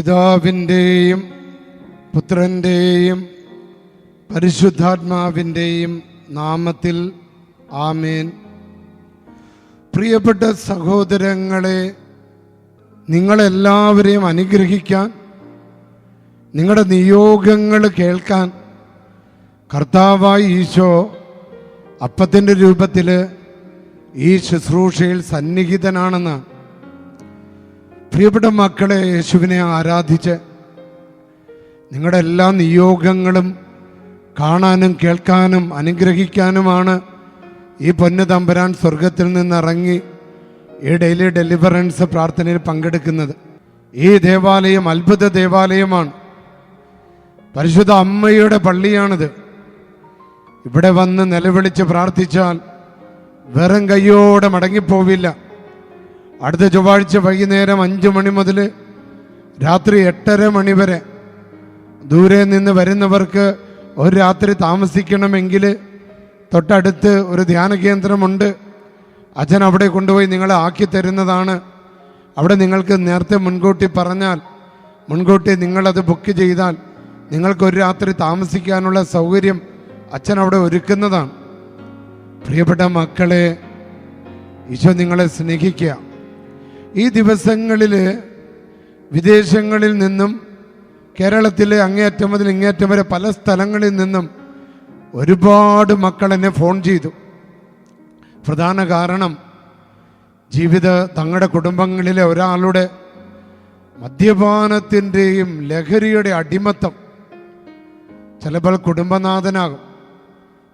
പിതാവിൻ്റെയും പുത്രൻ്റെയും പരിശുദ്ധാത്മാവിൻ്റെയും നാമത്തിൽ ആമേൻ. പ്രിയപ്പെട്ട സഹോദരങ്ങളെ, നിങ്ങളെല്ലാവരെയും അനുഗ്രഹിക്കാൻ, നിങ്ങളുടെ നിയോഗങ്ങൾ കേൾക്കാൻ കർത്താവായ ഈശോ അപ്പത്തിൻ്റെ രൂപത്തിൽ ഈ ശുശ്രൂഷയിൽ സന്നിഹിതനാണെന്ന്. പ്രിയപ്പെട്ട മക്കളെ, യേശുവിനെ ആരാധിച്ച് നിങ്ങളുടെ എല്ലാ നിയോഗങ്ങളും കാണാനും കേൾക്കാനും അനുഗ്രഹിക്കാനുമാണ് ഈ പൊന്നു തമ്പുരാൻ സ്വർഗത്തിൽ നിന്നിറങ്ങി ഈ ഡെയിലി ഡെലിവറൻസ് പ്രാർത്ഥനയിൽ പങ്കെടുക്കുന്നത്. ഈ ദേവാലയം അത്ഭുത ദേവാലയമാണ്. പരിശുദ്ധ അമ്മയുടെ പള്ളിയാണിത്. ഇവിടെ വന്ന് നിലവിളിച്ച് പ്രാർത്ഥിച്ചാൽ വെറും കയ്യോടെ മടങ്ങിപ്പോവില്ല. അടുത്ത ചൊവ്വാഴ്ച വൈകുന്നേരം 5 മണി മുതൽ രാത്രി 8:30 മണി വരെ ദൂരെ നിന്ന് വരുന്നവർക്ക് ഒരു രാത്രി താമസിക്കണമെങ്കിൽ തൊട്ടടുത്ത് ഒരു ധ്യാന കേന്ദ്രമുണ്ട്. അച്ഛൻ അവിടെ കൊണ്ടുപോയി നിങ്ങളെ ആക്കി തരുന്നതാണ്. അവിടെ നിങ്ങൾക്ക് നേരത്തെ മുൻകൂട്ടി പറഞ്ഞാൽ, മുൻകൂട്ടി നിങ്ങളത് ബുക്ക് ചെയ്താൽ നിങ്ങൾക്കൊരു രാത്രി താമസിക്കാനുള്ള സൗകര്യം അച്ഛൻ അവിടെ ഒരുക്കുന്നതാണ്. പ്രിയപ്പെട്ട മക്കളെ, ഈശോ നിങ്ങളെ സ്നേഹിക്കുക. ഈ ദിവസങ്ങളിൽ വിദേശങ്ങളിൽ നിന്നും കേരളത്തിലെ അങ്ങേയറ്റം മുതൽ ഇങ്ങേയറ്റം വരെ പല സ്ഥലങ്ങളിൽ നിന്നും ഒരുപാട് മക്കൾ എന്നെ ഫോൺ ചെയ്തു. പ്രധാന കാരണം തങ്ങളുടെ കുടുംബങ്ങളിലെ ഒരാളുടെ മദ്യപാനത്തിൻ്റെയും ലഹരിയുടെ അടിമത്തം. ചിലപ്പോൾ കുടുംബനാഥനാകും,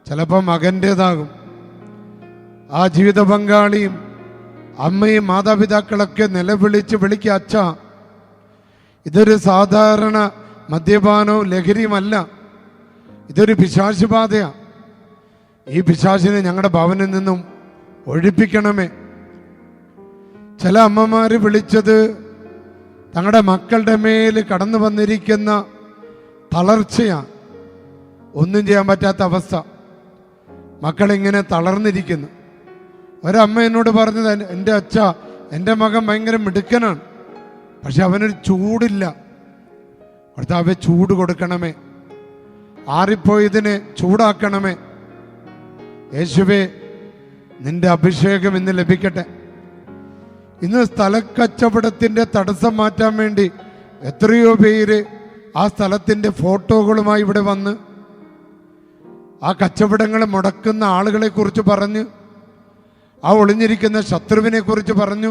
ചിലപ്പോൾ മകൻ്റേതാകും. ആ ജീവിത പങ്കാളിയും അമ്മയും മാതാപിതാക്കളൊക്കെ വിളിക്കുക, അച്ഛാ, ഇതൊരു സാധാരണ മദ്യപാനവും ലഹരിയുമല്ല, ഇതൊരു പിശാച് ബാധയാണ്. ഈ പിശാചിനെ ഞങ്ങളുടെ ഭവനിൽ നിന്നും ഒഴിപ്പിക്കണമേ. ചില അമ്മമാർ വിളിച്ചത് തങ്ങളുടെ മക്കളുടെ മേൽ കടന്നു വന്നിരിക്കുന്ന തളർച്ചയാണ്. ഒന്നും ചെയ്യാൻ പറ്റാത്ത അവസ്ഥ. മക്കളിങ്ങനെ തളർന്നിരിക്കുന്നു. ഒരമ്മ എന്നോട് പറഞ്ഞത്, എൻ്റെ അച്ഛ, എൻ്റെ മകൻ ഭയങ്കര മിടുക്കനാണ്, പക്ഷെ അവനൊരു ചൂടില്ല. ഭർത്താവെ, ചൂട് കൊടുക്കണമേ, ആറിപ്പോയതിനെ ചൂടാക്കണമേ. യേശുവേ, നിന്റെ അഭിഷേകം ഇന്ന് ലഭിക്കട്ടെ. ഇന്ന് സ്ഥലക്കച്ചവടത്തിൻ്റെ തടസ്സം മാറ്റാൻ വേണ്ടി എത്രയോ പേര് ആ സ്ഥലത്തിൻ്റെ ഫോട്ടോകളുമായി ഇവിടെ വന്ന് ആ കച്ചവടങ്ങൾ മുടക്കുന്ന ആളുകളെ കുറിച്ച് പറഞ്ഞു, ആ ഒളിഞ്ഞിരിക്കുന്ന ശത്രുവിനെ കുറിച്ച് പറഞ്ഞു,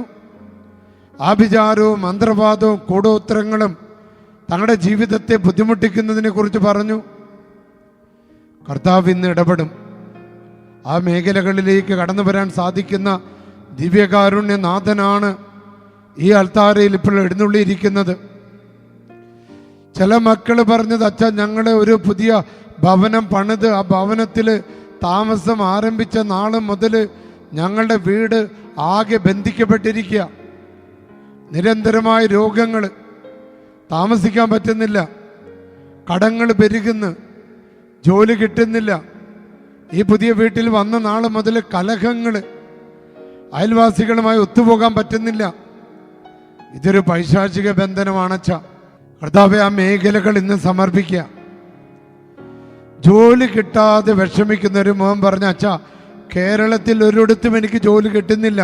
ആഭിചാരവും മന്ത്രവാദവും കൂടോത്രങ്ങളും തങ്ങളുടെ ജീവിതത്തെ ബുദ്ധിമുട്ടിക്കുന്നതിനെ കുറിച്ച് പറഞ്ഞു. കർത്താവ് ഇന്ന് ഇടപെടും. ആ മേഖലകളിലേക്ക് കടന്നു വരാൻ സാധിക്കുന്ന ദിവ്യകാരുണ്യനാഥനാണ് ഈ അൾത്താരയിൽ ഇപ്പോൾ എഴുന്നള്ളിയിരിക്കുന്നത്. ചില മക്കൾ പറഞ്ഞത്, അച്ഛാ, ഞങ്ങൾ ഒരു പുതിയ ഭവനം പണിത് ആ ഭവനത്തിൽ താമസം ആരംഭിച്ച നാൾ മുതൽ ഞങ്ങളുടെ വീട് ആകെ ബന്ധിക്കപ്പെട്ടിരിക്കുക. നിരന്തരമായ രോഗങ്ങൾ, താമസിക്കാൻ പറ്റുന്നില്ല, കടങ്ങൾ പെരുകുന്നു, ജോലി കിട്ടുന്നില്ല. ഈ പുതിയ വീട്ടിൽ വന്ന നാൾ മുതൽ കലഹങ്ങൾ, അയൽവാസികളുമായി ഒത്തുപോകാൻ പറ്റുന്നില്ല. ഇതൊരു പൈശാചിക ബന്ധനമാണച്ച. കർത്താവേ, ആ മേഖലകൾ ഇന്ന് സമർപ്പിക്കുക. ജോലി കിട്ടാതെ വിഷമിക്കുന്ന ഒരു മോൻ പറഞ്ഞ, അച്ഛാ, കേരളത്തിൽ ഒരിടത്തും എനിക്ക് ജോലി കിട്ടുന്നില്ല,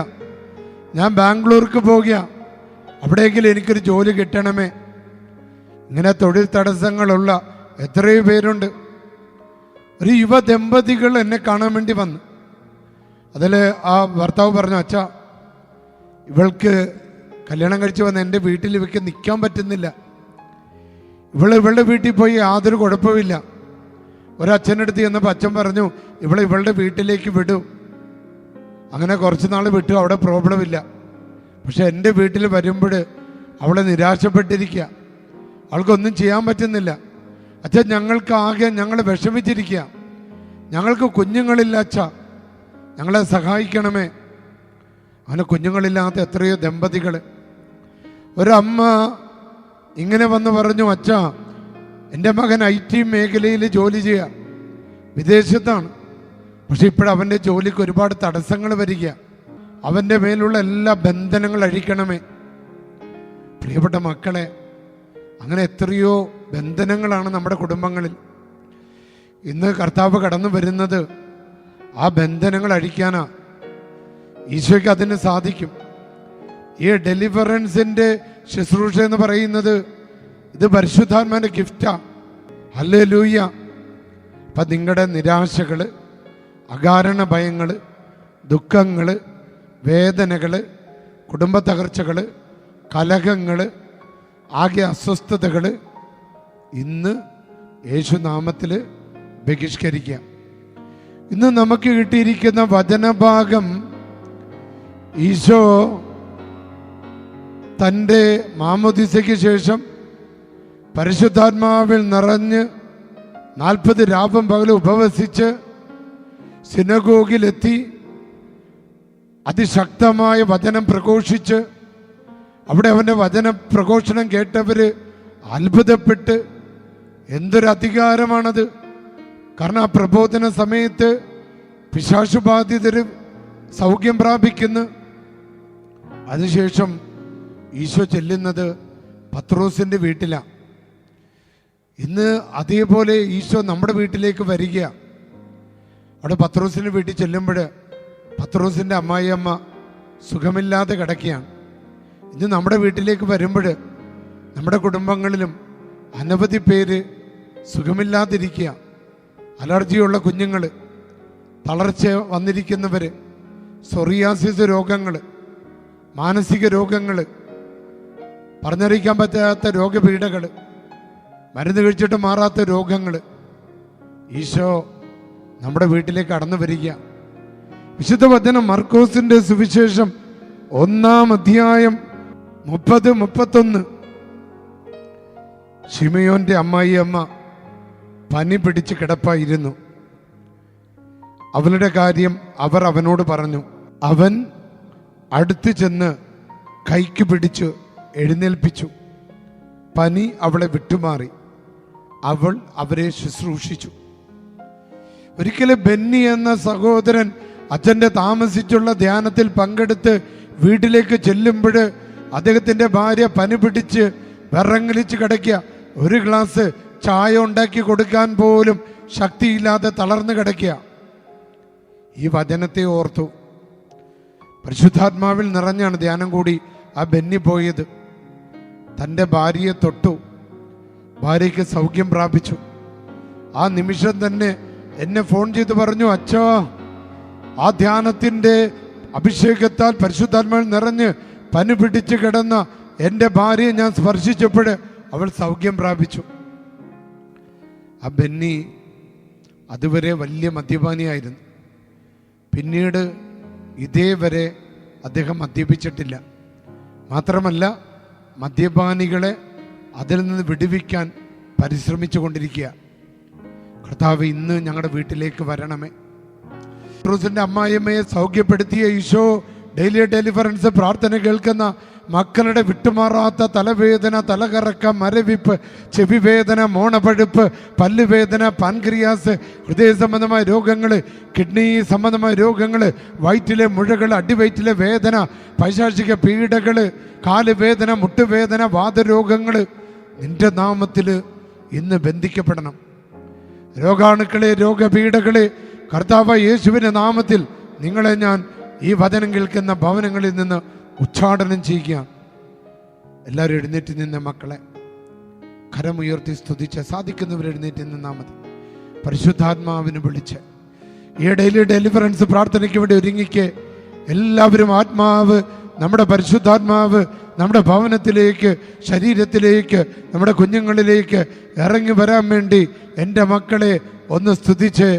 ഞാൻ ബാംഗ്ലൂർക്ക് പോകുക, അവിടെയെങ്കിലും എനിക്കൊരു ജോലി കിട്ടണമേ. ഇങ്ങനെ തൊഴിൽ തടസ്സങ്ങളുള്ള എത്രയോ പേരുണ്ട്. ഒരു യുവ ദമ്പതികൾ എന്നെ കാണാൻ വേണ്ടി വന്നു. അതിൽ ആ ഭർത്താവ് പറഞ്ഞു, അച്ഛാ, ഇവൾക്ക് കല്യാണം കഴിച്ച് വന്ന് എൻ്റെ വീട്ടിൽ ഇവയ്ക്ക് നിൽക്കാൻ പറ്റുന്നില്ല, ഇവളുടെ വീട്ടിൽ പോയി യാതൊരു കുഴപ്പമില്ല. ഒരച്ഛനടുത്ത് ചെന്നപ്പോൾ അച്ഛൻ പറഞ്ഞു, ഇവളുടെ വീട്ടിലേക്ക് വിടൂ. അങ്ങനെ കുറച്ച് നാൾ വിട്ടു, അവിടെ പ്രോബ്ലം ഇല്ല. പക്ഷെ എൻ്റെ വീട്ടിൽ വരുമ്പോൾ അവളെ നിരാശപ്പെട്ടിരിക്കുക, അവൾക്കൊന്നും ചെയ്യാൻ പറ്റുന്നില്ല. അച്ഛൻ, ഞങ്ങൾ വിഷമിച്ചിരിക്കുക, ഞങ്ങൾക്ക് കുഞ്ഞുങ്ങളില്ല അച്ഛാ, ഞങ്ങളെ സഹായിക്കണമേ. അങ്ങനെ കുഞ്ഞുങ്ങളില്ലാത്ത എത്രയോ ദമ്പതികൾ. ഒരമ്മ ഇങ്ങനെ വന്ന് പറഞ്ഞു, അച്ഛാ, എൻ്റെ മകൻ IT മേഖലയിൽ ജോലി ചെയ്യുക, വിദേശത്താണ്, പക്ഷെ ഇപ്പോഴവൻ്റെ ജോലിക്ക് ഒരുപാട് തടസ്സങ്ങൾ വരിക. അവൻ്റെ മേലുള്ള എല്ലാ ബന്ധനങ്ങൾ അഴിക്കണമേ. പ്രിയപ്പെട്ട മക്കളെ, അങ്ങനെ എത്രയോ ബന്ധനങ്ങളാണ് നമ്മുടെ കുടുംബങ്ങളിൽ. ഇന്ന് കർത്താവ് കടന്നു വരുന്നത് ആ ബന്ധനങ്ങൾ അഴിക്കാനാ. ഈശോയ്ക്ക് അതിന് സാധിക്കും. ഈ ഡെലിവറൻസിന്റെ ശുശ്രൂഷ എന്ന് പറയുന്നത് ഇത് പരിശുദ്ധാത്മാവിന്റെ ഗിഫ്റ്റാ. ഹല്ലേലൂയ. അപ്പം നിങ്ങളുടെ നിരാശകള്, അകാരണ ഭയങ്ങള്, ദുഃഖങ്ങള്, വേദനകള്, കുടുംബ തകർച്ചകള്, കലഹങ്ങള്, ആകെ അസ്വസ്ഥതകള് ഇന്ന് യേശുനാമത്തിൽ ബഹിഷ്കരിക്കുക. ഇന്ന് നമുക്ക് കിട്ടിയിരിക്കുന്ന വചനഭാഗം ഈശോ തൻ്റെ മാമോദീസയ്ക്ക് ശേഷം പരിശുദ്ധാത്മാവിൽ നിറഞ്ഞ് 40 രാവും പകലും ഉപവസിച്ച് സിനഗോഗിലെത്തി അതിശക്തമായ വചനം പ്രഘോഷിച്ച് അവിടെ അവൻ്റെ വചന പ്രഘോഷണം കേട്ടവര് അത്ഭുതപ്പെട്ട്, എന്തൊരു അധികാരമാണത്! കാരണം ആ പ്രബോധന സമയത്ത് പിശാചുബാധിതര് സൗഖ്യം പ്രാപിക്കുന്നു. അതിനുശേഷം ഈശോ ചെല്ലുന്നത് പത്രോസിന്റെ വീട്ടിലാണ്. ഇന്ന് അതേപോലെ ഈശോ നമ്മുടെ വീട്ടിലേക്ക് വരിക. അവിടെ പത്രോസിന്റെ വീട്ടിൽ ചെല്ലുമ്പോൾ പത്രോസിന്റെ അമ്മായിയമ്മ സുഖമില്ലാതെ കിടക്കുകയാണ്. ഇന്ന് നമ്മുടെ വീട്ടിലേക്ക് വരുമ്പോൾ നമ്മുടെ കുടുംബങ്ങളിലും അനവധി പേര് സുഖമില്ലാതിരിക്കുക. അലർജിയുള്ള കുഞ്ഞുങ്ങൾ, തളർച്ച വന്നിരിക്കുന്നവർ, സൊറിയാസിസ് രോഗങ്ങൾ, മാനസിക രോഗങ്ങൾ, പറഞ്ഞറിയിക്കാൻ പറ്റാത്ത രോഗപീഠകൾ, മരുന്ന് കഴിച്ചിട്ട് മാറാത്ത രോഗങ്ങൾ. ഈശോ നമ്മുടെ വീട്ടിലേക്ക് കടന്നു വരിക. വിശുദ്ധ വചനം മർക്കോസിന്റെ സുവിശേഷം 1-ാം അധ്യായം 30-31. ശിമയോന്റെ അമ്മായിയമ്മ പനി പിടിച്ച് കിടപ്പായിരുന്നു. അവളുടെ കാര്യം അവർ അവനോട് പറഞ്ഞു. അവൻ അടുത്ത് ചെന്ന് കൈക്ക് പിടിച്ച് എഴുന്നേൽപ്പിച്ചു. പനി അവളെ വിട്ടുമാറി. അവൾ അവരെ ശുശ്രൂഷിച്ചു. ഒരിക്കലും ബെന്നി എന്ന സഹോദരൻ അച്ഛൻ്റെ താമസിച്ചുള്ള ധ്യാനത്തിൽ പങ്കെടുത്ത് വീട്ടിലേക്ക് ചെല്ലുമ്പോൾ അദ്ദേഹത്തിൻ്റെ ഭാര്യ പനി പിടിച്ച് വിറങ്ങലിച്ച് കിടക്കുക. ഒരു ഗ്ലാസ് ചായ ഉണ്ടാക്കി കൊടുക്കാൻ പോലും ശക്തിയില്ലാതെ തളർന്നു കിടക്കുക. ഈ വചനത്തെ ഓർത്തു. പരിശുദ്ധാത്മാവിൽ നിറഞ്ഞാണ് ധ്യാനം കൂടി ആ ബെന്നി പോയത്. തൻ്റെ ഭാര്യയെ തൊട്ടു. ഭാര്യയ്ക്ക് സൗഖ്യം പ്രാപിച്ചു. ആ നിമിഷം തന്നെ എന്നെ ഫോൺ ചെയ്ത് പറഞ്ഞു, അച്ഛാ, ആ ധ്യാനത്തിൻ്റെ അഭിഷേകത്താൽ പരിശുദ്ധാത്മാവിൽ നിറഞ്ഞ് പനി പിടിച്ച് കിടന്ന എൻ്റെ ഭാര്യയെ ഞാൻ സ്പർശിച്ചപ്പോൾ അവൾ സൗഖ്യം പ്രാപിച്ചു. ആ ബെന്നി അതുവരെ വലിയ മദ്യപാനിയായിരുന്നു. പിന്നീട് ഇതേവരെ അദ്ദേഹം മദ്യപിച്ചിട്ടില്ല. മാത്രമല്ല, മദ്യപാനികളെ അതിൽ നിന്ന് വിടുവിക്കാൻ പരിശ്രമിച്ചു കൊണ്ടിരിക്കുക. കർത്താവ്, ഇന്ന് ഞങ്ങളുടെ വീട്ടിലേക്ക് വരണമേ. പത്രോസിന്റെ അമ്മായിയമ്മയെ സൗഖ്യപ്പെടുത്തിയ ഈശോ ഡെയിലി ഡെലിവറൻസ് പ്രാർത്ഥന കേൾക്കുന്ന മക്കളുടെ വിട്ടുമാറാത്ത തലവേദന, തലകറക്കം, മരവിപ്പ്, ചെവിവേദന, മോണപഴുപ്പ്, പല്ലുവേദന, പാൻക്രിയാസ്, ഹൃദയ സംബന്ധമായ രോഗങ്ങൾ, കിഡ്നി സംബന്ധമായ രോഗങ്ങൾ, വയറ്റിലെ മുഴകൾ, അടിവയറ്റിലെ വേദന, പൈശാചിക പീഡകൾ, കാലുവേദന, മുട്ടുവേദന, വാതരോഗങ്ങൾ നിന്റെ നാമത്തിൽ ഇന്ന് ബന്ധിക്കപ്പെടണം. രോഗാണുക്കളെ, രോഗപീഡകളെ കർത്താവ് യേശുവിൻ്റെ നാമത്തിൽ നിങ്ങളെ ഞാൻ ഈ വചനം കേൾക്കുന്ന ഭവനങ്ങളിൽ നിന്ന് ഉച്ചാടനം ചെയ്യുക. എല്ലാവരും എഴുന്നേറ്റ് നിന്ന മക്കളെ കരമുയർത്തി സ്തുതിച്ച്, സാധിക്കുന്നവർ എഴുന്നേറ്റ് നിന്നാൽ മതി. പരിശുദ്ധാത്മാവിന് വിളിച്ച് ഈ ഡെയിലി ഡെലിവറൻസ് പ്രാർത്ഥനയ്ക്ക് വേണ്ടി ഒരുങ്ങിക്ക്. എല്ലാവരും ആത്മാവ്, നമ്മുടെ പരിശുദ്ധാത്മാവ് നമ്മുടെ ഭവനത്തിലേക്ക്, ശരീരത്തിലേക്ക്, നമ്മുടെ കുഞ്ഞുങ്ങളിലേക്ക് ഇറങ്ങി വരാൻ വേണ്ടി എൻ്റെ മക്കളെ ഒന്ന് സ്തുതിച്ച്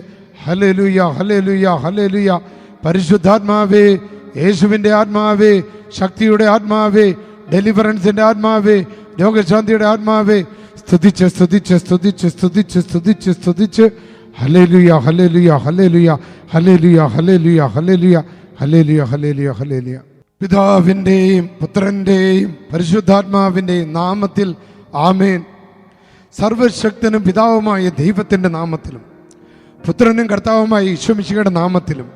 ഹല്ലേലൂയ, ഹല്ലേലൂയ, ഹല്ലേലൂയ. പരിശുദ്ധാത്മാവേ, യേശുവിൻ്റെ ആത്മാവേ, ശക്തിയുടെ ആത്മാവേ, ഡെലിവറൻസിൻ്റെ ആത്മാവേ, രോഗശാന്തിയുടെ ആത്മാവേ, സ്തുതിച്ച് സ്തുതിച്ച് സ്തുതിച്ച് സ്തുതിച്ച് സ്തുതിച്ച് സ്തുതിച്ച് ഹല്ലേലൂയ, ഹല്ലേലൂയ, ഹല്ലേലൂയ, ഹല്ലേലൂയ, ഹല്ലേലൂയ, ഹല്ലേലൂയ, ഹല്ലേലൂയ, ഹല്ലേലൂയ, ഹല്ലേലൂയ. പിതാവിൻ്റെയും പുത്രൻ്റെയും പരിശുദ്ധാത്മാവിൻ്റെയും നാമത്തിൽ ആമേൻ. സർവശക്തനും പിതാവുമായ ദൈവത്തിൻ്റെ നാമത്തിലും പുത്രനും കർത്താവുമായ ഈശോ മിശിഹായുടെ നാമത്തിലും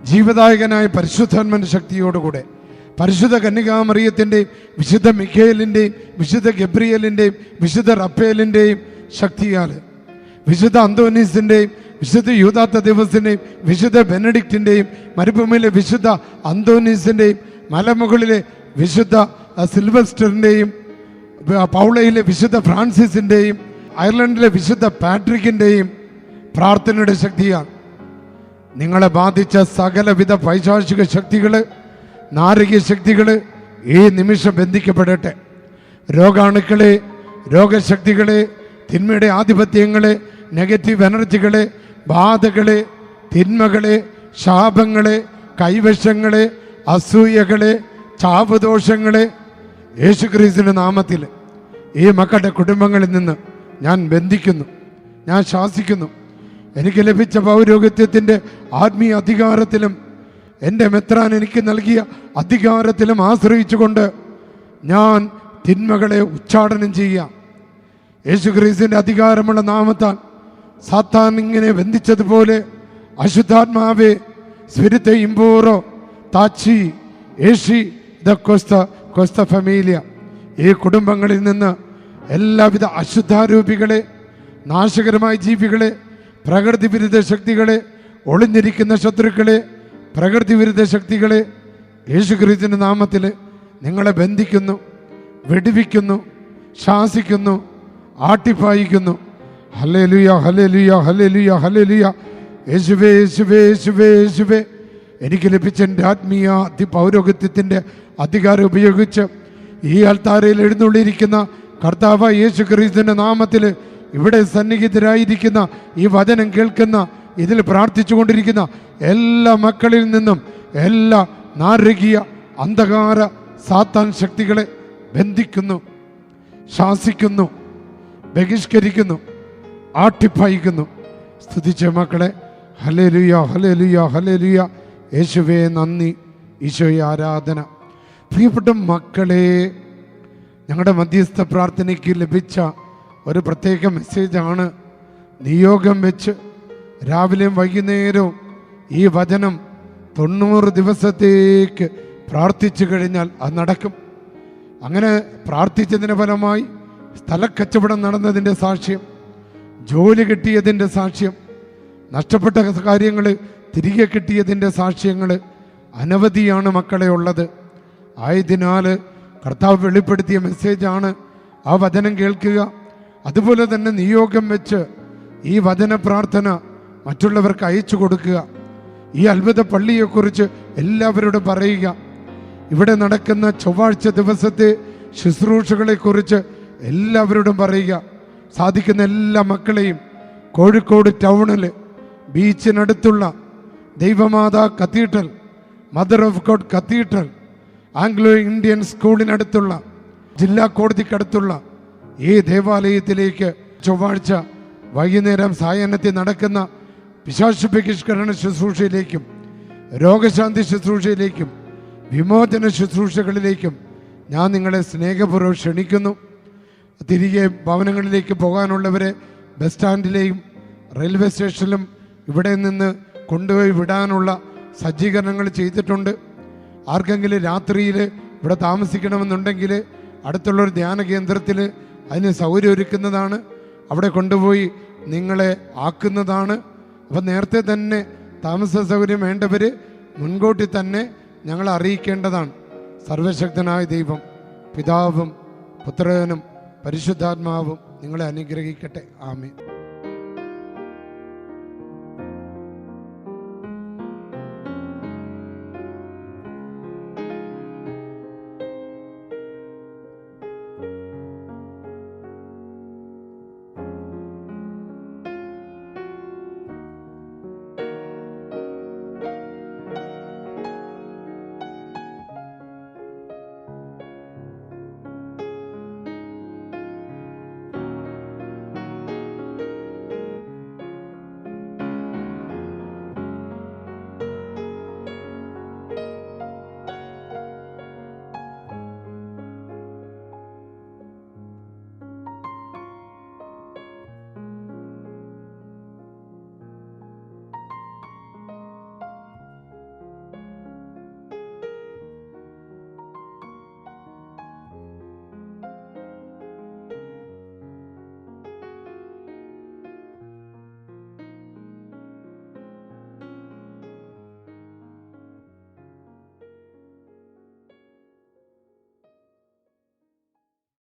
ജീവദായകനായ പരിശുദ്ധാത്മാവിന്റെ ശക്തിയോടുകൂടെ പരിശുദ്ധ കന്യകാമറിയത്തിൻ്റെയും വിശുദ്ധ മിഖേലിൻ്റെയും വിശുദ്ധ ഗബ്രിയേലിൻ്റെയും വിശുദ്ധ റഫേലിൻ്റെയും ശക്തിയാൽ, വിശുദ്ധ അന്തോനീസിൻ്റെയും വിശുദ്ധ യൂദാത്ത ദിവസത്തിൻ്റെയും വിശുദ്ധ ബെനഡിക്റ്റിൻ്റെയും മരുഭൂമിയിലെ വിശുദ്ധ അന്തോനീസിൻ്റെയും മലമുകളിലെ വിശുദ്ധ സിൽവസ്റ്ററിൻ്റെയും പൗളയിലെ വിശുദ്ധ ഫ്രാൻസിസിൻ്റെയും അയർലൻഡിലെ വിശുദ്ധ പാട്രിക്കിൻ്റെയും പ്രാർത്ഥനയുടെ ശക്തിയാണ്. നിങ്ങളെ ബാധിച്ച സകലവിധ പൈശാചിക ശക്തികൾ, നാരകീയ ശക്തികൾ ഈ നിമിഷം ബന്ധിക്കപ്പെടട്ടെ. രോഗാണുക്കളെ, രോഗശക്തികളെ, തിന്മയുടെ ആധിപത്യങ്ങളെ, നെഗറ്റീവ് എനർജികളെ, ബാധകളെ, തിന്മകളെ, ശാപങ്ങളെ, കൈവശങ്ങളെ, അസൂയകളെ, ചാവുദോഷങ്ങളെ യേശുക്രിസ്തുവിന്റെ നാമത്തിൽ ഈ മക്കളുടെ കുടുംബങ്ങളിൽ നിന്ന് ഞാൻ ബന്ധിക്കുന്നു, ഞാൻ ശാസിക്കുന്നു. എനിക്ക് ലഭിച്ച പൗരോഹിത്യത്തിൻ്റെ ആത്മീയ അധികാരത്തിലും എൻ്റെ മെത്രാൻ എനിക്ക് നൽകിയ അധികാരത്തിലും ആശ്രയിച്ചുകൊണ്ട് ഞാൻ തിന്മകളെ ഉച്ചാടനം ചെയ്യാം. യേശുക്രിസ്തുവിന്റെ അധികാരമുള്ള നാമത്താൽ സാത്താൻ ഇങ്ങനെ ബന്ധിച്ചതുപോലെ അശുദ്ധാത്മാവേ, സ്പിരിത്തെ ഇമ്പോറോ താച്ചി ഏഷി ദ കൊസ്ത ഫമീലിയ, ഈ കുടുംബങ്ങളിൽ നിന്ന് എല്ലാവിധ അശുദ്ധാരൂപികളെ, നാശകരമായ ജീവികളെ, പ്രകൃതി വിരുദ്ധ ശക്തികളെ, ഒളിഞ്ഞിരിക്കുന്ന ശത്രുക്കളെ, പ്രകൃതി വിരുദ്ധ ശക്തികളെ യേശുക്രിസ്തുവിന്റെ നാമത്തിൽ നിങ്ങളെ ബന്ധിക്കുന്നു, വെടിവിക്കുന്നു, ശാസിക്കുന്നു, ആട്ടിപ്പായിക്കുന്നു. ഹല്ലേലൂയ, ഹല്ലേലൂയ, ഹല്ലേലൂയ, ഹല്ലേലൂയ. യേശുവേ, യേശുവേ, യേശുവേ, യേശുവേ. എനിക്ക് ലഭിച്ച എൻ്റെ ആത്മീയ പൗരോഹിത്യത്തിൻ്റെ അധികാരം ഉപയോഗിച്ച് ഈ അൾത്താരയിൽ എഴുന്നള്ളിയിരിക്കുന്ന കർത്താവ് യേശുക്രിസ്തുവിന്റെ നാമത്തിൽ ഇവിടെ സന്നിഹിതരായിരിക്കുന്ന ഈ വചനം കേൾക്കുന്ന, ഇതിൽ പ്രാർത്ഥിച്ചു കൊണ്ടിരിക്കുന്ന എല്ലാ മക്കളിൽ നിന്നും എല്ലാ നാരകീയ അന്ധകാര സാത്താൻ ശക്തികളെ ബന്ധിക്കുന്നു, ശാസിക്കുന്നു, ബഹിഷ്കരിക്കുന്നു, ആട്ടിപ്പായിക്കുന്നു. സ്തുതിച്ച മക്കളെ, ഹല്ലേലൂയ, ഹല്ലേലൂയ, ഹല്ലേലൂയ. യേശുവേ നന്ദി, ഈശോയെ ആരാധന. പ്രിയപ്പെട്ട മക്കളെ, ഞങ്ങളുടെ മധ്യസ്ഥ പ്രാർത്ഥനയ്ക്ക് ലഭിച്ച ഒരു പ്രത്യേക മെസ്സേജാണ്. നിയോഗം വെച്ച് രാവിലെയും വൈകുന്നേരവും ഈ വചനം 90 ദിവസത്തേക്ക് പ്രാർത്ഥിച്ചു കഴിഞ്ഞാൽ അത് നടക്കും. അങ്ങനെ പ്രാർത്ഥിച്ചതിൻ്റെ ഫലമായി സ്ഥലക്കച്ചവടം നടന്നതിൻ്റെ സാക്ഷ്യം, ജോലി കിട്ടിയതിൻ്റെ സാക്ഷ്യം, നഷ്ടപ്പെട്ട കാര്യങ്ങൾ തിരികെ കിട്ടിയതിൻ്റെ സാക്ഷ്യങ്ങൾ അനവധിയാണ് മക്കളെ ഉള്ളത്. ആയതിനാൽ കർത്താവ് വെളിപ്പെടുത്തിയ മെസ്സേജാണ് ആ വചനം കേൾക്കുക. അതുപോലെ തന്നെ നിയോഗം വെച്ച് ഈ വചന പ്രാർത്ഥന മറ്റുള്ളവർക്ക് അയച്ചു കൊടുക്കുക. ഈ അത്ഭുത പള്ളിയെക്കുറിച്ച് എല്ലാവരോടും പറയുക. ഇവിടെ നടക്കുന്ന ചൊവ്വാഴ്ച ദിവസത്തെ ശുശ്രൂഷകളെക്കുറിച്ച് എല്ലാവരോടും പറയുക. സാധിക്കുന്ന എല്ലാ മക്കളെയും കോഴിക്കോട് ടൗണിൽ ബീച്ചിനടുത്തുള്ള ദൈവമാതാ cathedral, mother of God cathedral, Anglo Indian സ്കൂളിനടുത്തുള്ള, ജില്ലാ കോടതിക്കടുത്തുള്ള ഈ ദേവാലയത്തിലേക്ക് ചൊവ്വാഴ്ച വൈകുന്നേരം സായാഹ്നത്തിൽ നടക്കുന്ന പിശാച് ബഹിഷ്കരണ ശുശ്രൂഷയിലേക്കും രോഗശാന്തി ശുശ്രൂഷയിലേക്കും വിമോചന ശുശ്രൂഷകളിലേക്കും ഞാൻ നിങ്ങളെ സ്നേഹപൂർവ്വം ക്ഷണിക്കുന്നു. തിരികെ ഭവനങ്ങളിലേക്ക് പോകാനുള്ളവരെ ബസ് സ്റ്റാൻഡിലെയും റെയിൽവേ സ്റ്റേഷനിലും ഇവിടെ നിന്ന് കൊണ്ടുപോയി വിടാനുള്ള സജ്ജീകരണങ്ങൾ ചെയ്തിട്ടുണ്ട്. ആർക്കെങ്കിലും രാത്രിയിൽ ഇവിടെ താമസിക്കണമെന്നുണ്ടെങ്കിൽ അടുത്തുള്ളൊരു ധ്യാന കേന്ദ്രത്തിൽ അതിന് സൗകര്യം ഒരുക്കുന്നതാണ്. അവിടെ കൊണ്ടുപോയി നിങ്ങളെ ആക്കുന്നതാണ്. അപ്പം നേരത്തെ തന്നെ താമസ സൗകര്യം വേണ്ടവർ മുൻകൂട്ടി തന്നെ ഞങ്ങളെ അറിയിക്കേണ്ടതാണ്. സർവശക്തനായ ദൈവം, പിതാവും പുത്രനും പരിശുദ്ധാത്മാവും നിങ്ങളെ അനുഗ്രഹിക്കട്ടെ. ആമേൻ.